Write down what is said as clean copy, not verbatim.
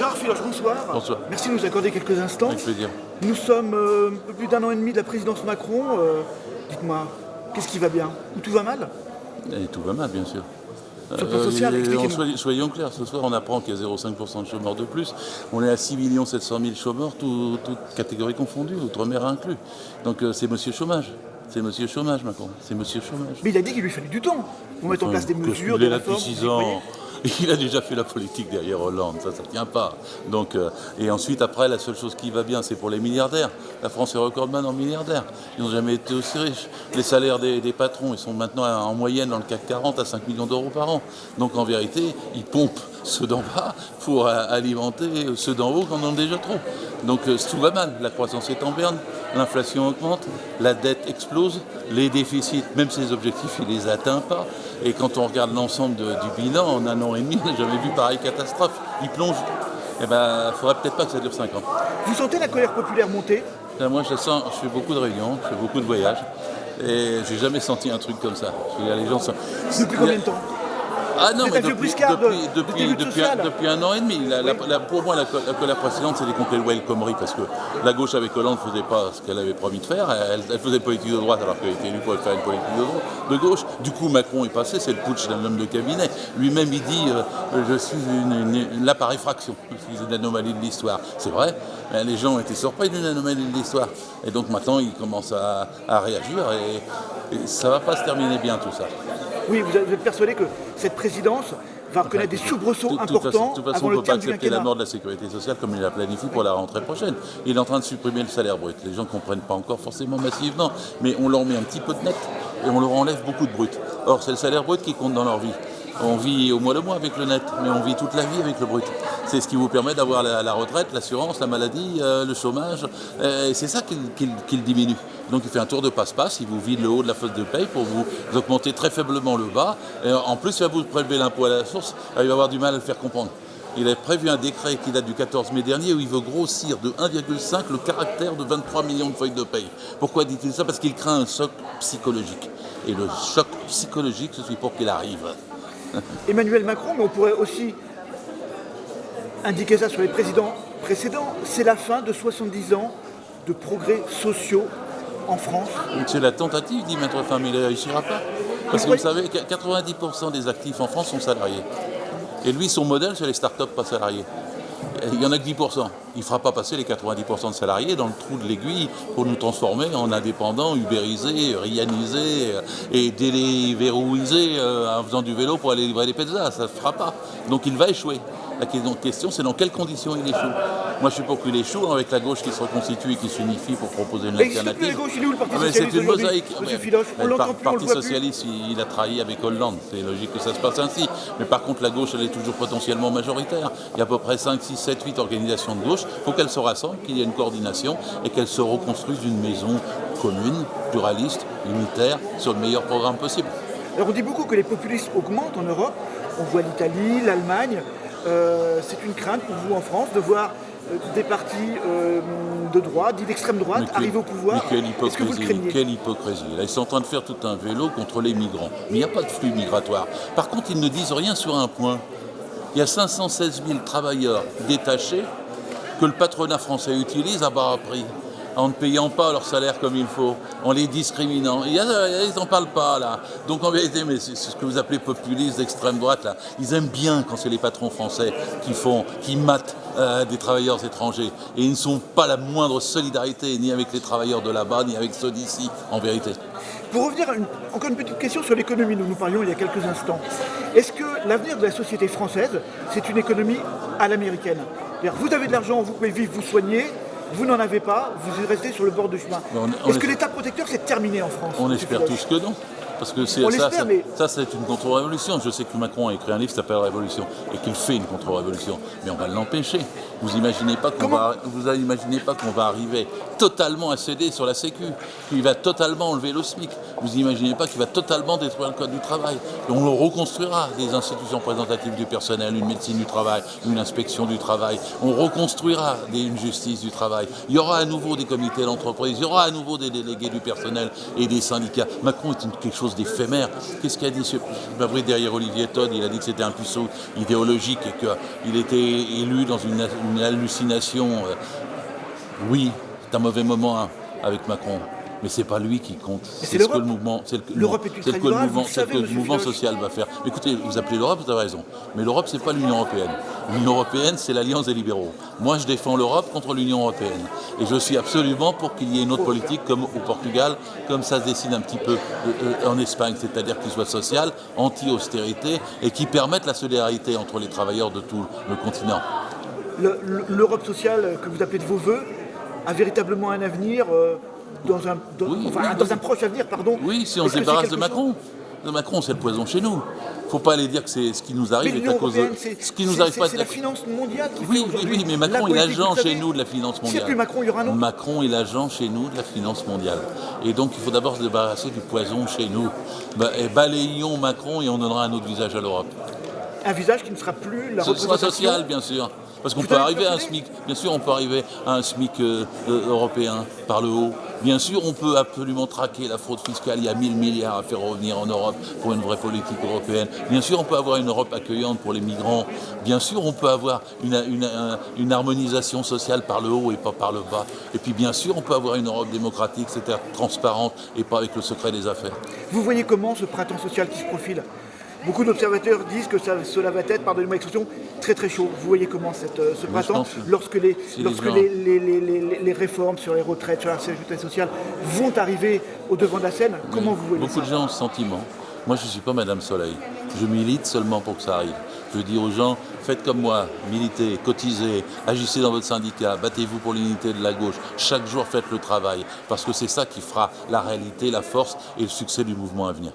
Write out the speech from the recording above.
Charles Filoche, bonsoir. Bonsoir. Merci de nous accorder quelques instants. Avec plaisir. Nous sommes un peu plus d'un an et demi de la présidence Macron. Dites-moi, qu'est-ce qui va bien? Ou tout va mal? Et tout va mal, bien sûr. Sur le plan social, expliquez-nous. Soyons clairs, ce soir on apprend qu'il y a 0,5% de chômeurs de plus. On est à 6 700 000 chômeurs, toutes catégories confondues, outre-mer inclus. Donc c'est monsieur chômage. C'est monsieur chômage, Macron. C'est monsieur chômage. Mais il a dit qu'il lui fallait du temps pour mettre en place des mesures, Il des est là depuis réformes. 6 ans. Il a déjà fait la politique derrière Hollande, ça ne tient pas. Donc, et ensuite, après, la seule chose qui va bien, c'est pour les milliardaires. La France est recordman en milliardaires. Ils n'ont jamais été aussi riches. Les salaires des patrons, ils sont maintenant en moyenne dans le CAC 40 à 5 millions d'euros par an. Donc en vérité, ils pompent ceux d'en bas pour alimenter ceux d'en haut qui en ont déjà trop. Donc tout va mal. La croissance est en berne, l'inflation augmente, la dette explose, les déficits, même ses objectifs, il ne les atteint pas. Et quand on regarde l'ensemble du bilan, en un an et demi, on n'a jamais vu pareille catastrophe. Il plonge. Eh ben, il ne faudrait peut-être pas que ça dure 5 ans. Vous sentez la colère populaire monter? Moi, je sens, je fais beaucoup de réunions, je fais beaucoup de voyages, et j'ai jamais senti un truc comme ça. Je veux dire, les gens sont... Depuis combien de temps? Ah non, mais depuis un an et demi. Pour moi, la colère précédente, c'était contre les welcomeries, parce que la gauche avec Hollande ne faisait pas ce qu'elle avait promis de faire. Elle faisait une politique de droite alors qu'elle était élue pour faire une politique de gauche. Du coup, Macron est passé, c'est le putsch d'un homme de cabinet. Lui-même, il dit je suis là par effraction. Je suis une anomalie de l'histoire. C'est vrai, mais les gens ont été surpris d'une anomalie de l'histoire. Et donc maintenant, ils commencent à réagir et ça ne va pas se terminer bien tout ça. Oui, vous êtes persuadé que cette présidence va connaître des soubresauts importants De toute façon, avant on le ne peut pas terme du accepter la quinquennat. mort de la sécurité sociale comme il la planifie pour la rentrée prochaine. Il est en train de supprimer le salaire brut. Les gens ne comprennent pas encore forcément massivement, mais on leur met un petit peu de net et on leur enlève beaucoup de brut. Or, c'est le salaire brut qui compte dans leur vie. On vit au mois le mois avec le net, mais on vit toute la vie avec le brut. C'est ce qui vous permet d'avoir la retraite, l'assurance, la maladie, le chômage. Et c'est ça qu'il diminue. Donc il fait un tour de passe-passe, il vous vide le haut de la feuille de paye pour vous augmenter très faiblement le bas. Et en plus, il va vous prélever l'impôt à la source, il va avoir du mal à le faire comprendre. Il a prévu un décret qui date du 14 mai dernier où il veut grossir de 1,5 le caractère de 23 millions de feuilles de paye. Pourquoi dit-il ça? Parce qu'il craint un choc psychologique. Et le choc psychologique, je suis pour qu'il arrive. Emmanuel Macron, mais on pourrait aussi indiquer ça sur les présidents précédents, c'est la fin de 70 ans de progrès sociaux en France. C'est la tentative d'y mettre fin, mais il ne réussira pas. Parce que vous savez que 90% des actifs en France sont salariés. Et lui, son modèle, c'est les start-up pas salariés. Il n'y en a que 10%. Il ne fera pas passer les 90% de salariés dans le trou de l'aiguille pour nous transformer en indépendants, ubérisés, rianisés et déverrouisés en faisant du vélo pour aller livrer des pizzas. Ça ne se fera pas. Donc il va échouer. La question, c'est dans quelles conditions il échoue. Moi, je suis pour qu'il échoue avec la gauche qui se reconstitue et qui s'unifie pour proposer une alternative. Mais la gauche, il est où le Parti C'est socialiste une mosaïque. Monsieur Filoche, on l'entend plus, on le Parti voit plus. socialiste, il a trahi avec Hollande. C'est logique que ça se passe ainsi. Mais par contre, la gauche, elle est toujours potentiellement majoritaire. Il y a à peu près 5, 6, 7, 8 organisations de gauche. Il faut qu'elles se rassemblent, qu'il y ait une coordination et qu'elles se reconstruisent une maison commune, pluraliste, unitaire, sur le meilleur programme possible. Alors on dit beaucoup que les populistes augmentent en Europe. On voit l'Italie, l'Allemagne. C'est une crainte pour vous en France de voir des partis de droite, dits d'extrême droite, arriver au pouvoir. Mais quelle Est-ce que vous le craignez? quelle hypocrisie. Là, ils sont en train de faire tout un vélo contre les migrants. Mais il n'y a pas de flux migratoire. Par contre, ils ne disent rien sur un point. Il y a 516 000 travailleurs détachés que le patronat français utilise à bas prix, en ne payant pas leur salaire comme il faut, en les discriminant. Ils n'en parlent pas, là. Donc en vérité, mais c'est ce que vous appelez populistes d'extrême droite, là. Ils aiment bien quand c'est les patrons français qui matent des travailleurs étrangers. Et ils ne sont pas la moindre solidarité, ni avec les travailleurs de là-bas, ni avec ceux d'ici, en vérité. Pour revenir encore une petite question sur l'économie dont nous parlions il y a quelques instants. Est-ce que l'avenir de la société française, c'est une économie à l'américaine? C'est-à-dire, vous avez de l'argent, vous pouvez vivre, vous soigner. Vous n'en avez pas, vous restez sur le bord du chemin. Est-ce que l'État protecteur, c'est terminé en France? On espère tous que non. Parce que ça, c'est une contre-révolution. Je sais que Macron a écrit un livre qui s'appelle Révolution et qu'il fait une contre-révolution. Mais on va l'empêcher. Vous n'imaginez pas qu'on va arriver totalement à céder sur la Sécu, qu'il va totalement enlever le SMIC. Vous n'imaginez pas qu'il va totalement détruire le Code du travail. Et on le reconstruira, des institutions représentatives du personnel, une médecine du travail, une inspection du travail. On reconstruira une justice du travail. Il y aura à nouveau des comités d'entreprise, il y aura à nouveau des délégués du personnel et des syndicats. Macron est quelque chose chose d'éphémère. Qu'est-ce qu'a dit ce derrière Olivier Todd? Il a dit que c'était un puceau idéologique et qu'il était élu dans une hallucination. Oui, c'est un mauvais moment hein, avec Macron. Mais c'est pas lui qui compte. C'est ce que le mouvement, l'Europe est ultralibérale, c'est ce que le mouvement social va faire. Écoutez, vous appelez l'Europe, vous avez raison. Mais l'Europe, c'est pas l'Union européenne. L'Union européenne, c'est l'Alliance des libéraux. Moi, je défends l'Europe contre l'Union européenne. Et je suis absolument pour qu'il y ait une autre politique comme au Portugal, comme ça se décide un petit peu en Espagne, c'est-à-dire qu'il soit social, anti-austérité et qui permette la solidarité entre les travailleurs de tout le continent. L'Europe sociale que vous appelez de vos voeux a véritablement un avenir dans un proche avenir, pardon. Oui, si on se débarrasse de Macron. De Macron, c'est le poison chez nous. Il ne faut pas aller dire que c'est ce qui nous arrive est à cause de... Ce qui nous arrive pas. C'est la finance mondiale qui fait aujourd'hui. Oui, mais Macron est l'agent chez nous de la finance mondiale. S'il n'y a plus Macron, il y aura un autre. Macron est l'agent chez nous de la finance mondiale. Et donc, il faut d'abord se débarrasser du poison chez nous. Et balayons Macron et on donnera un autre visage à l'Europe. Un visage qui ne sera plus la représentation... Ce sera social, bien sûr. Parce qu'on peut arriver à un SMIC, bien sûr on peut arriver à un SMIC européen par le haut. Bien sûr on peut absolument traquer la fraude fiscale, il y a 1000 milliards à faire revenir en Europe pour une vraie politique européenne. Bien sûr on peut avoir une Europe accueillante pour les migrants. Bien sûr on peut avoir une harmonisation sociale par le haut et pas par le bas. Et puis bien sûr on peut avoir une Europe démocratique, c'est-à-dire transparente et pas avec le secret des affaires. Vous voyez comment ce printemps social qui se profile ? Beaucoup d'observateurs disent que cela va être, pardonnez-moi l'expression, très très chaud. Vous voyez comment ce printemps, lorsque les réformes sur les retraites, sur la sécurité sociale vont arriver au devant de la scène, comment vous voyez Beaucoup de gens ont ce sentiment. Moi, je ne suis pas Madame Soleil. Je milite seulement pour que ça arrive. Je dis aux gens, faites comme moi, militez, cotisez, agissez dans votre syndicat, battez-vous pour l'unité de la gauche. Chaque jour, faites le travail, parce que c'est ça qui fera la réalité, la force et le succès du mouvement à venir.